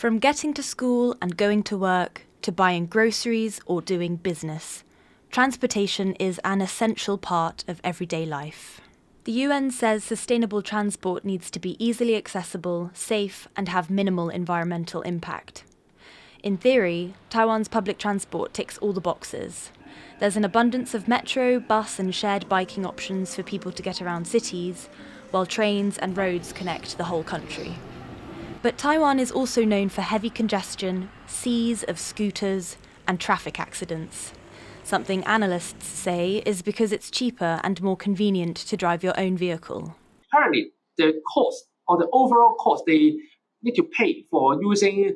From getting to school and going to work, to buying groceries or doing business, transportation is an essential part of everyday life. The UN says sustainable transport needs to be easily accessible, safe, and have minimal environmental impact. In theory, Taiwan's public transport ticks all the boxes. There's an abundance of metro, bus, and shared biking options for people to get around cities, while trains and roads connect the whole country. But Taiwan is also known for heavy congestion, seas of scooters, and traffic accidents. Something analysts say is because it's cheaper and more convenient to drive your own vehicle. Currently, the cost or the overall cost they need to pay for using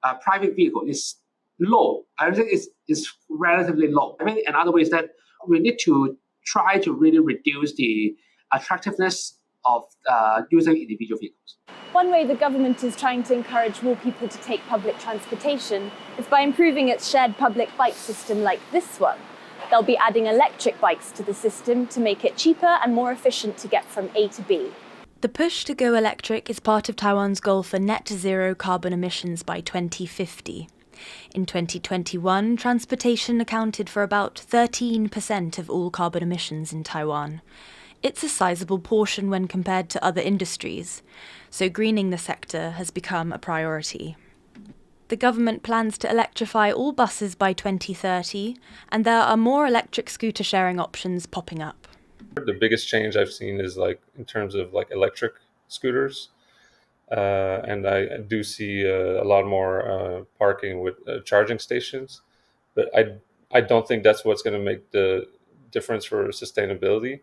a private vehicle is low. I think it's relatively low. I mean, another way is that we need to try to really reduce the attractiveness of using individual vehicles. One way the government is trying to encourage more people to take public transportation is by improving its shared public bike system like this one. They'll be adding electric bikes to the system to make it cheaper and more efficient to get from A to B. The push to go electric is part of Taiwan's goal for net zero carbon emissions by 2050. In 2021, transportation accounted for about 13% of all carbon emissions in Taiwan. It's a sizable portion when compared to other industries, so greening the sector has become a priority. The government plans to electrify all buses by 2030, and there are more electric scooter sharing options popping up. The biggest change I've seen is in terms of electric scooters, and I do see a lot more parking with charging stations, but I don't think that's what's going to make the difference for sustainability.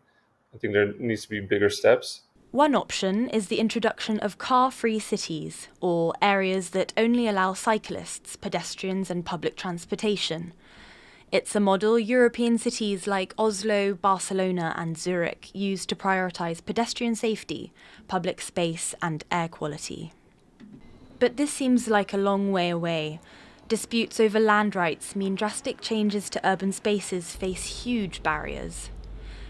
I think there needs to be bigger steps. One option is the introduction of car-free cities, or areas that only allow cyclists, pedestrians and public transportation. It's a model European cities like Oslo, Barcelona and Zurich use to prioritise pedestrian safety, public space and air quality. But this seems like a long way away. Disputes over land rights mean drastic changes to urban spaces face huge barriers.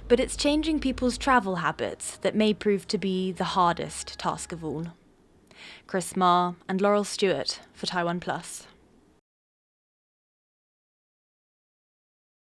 But it's changing people's travel habits that may prove to be the hardest task of all. Kris and Laurel Stewart for TaiwanPlus.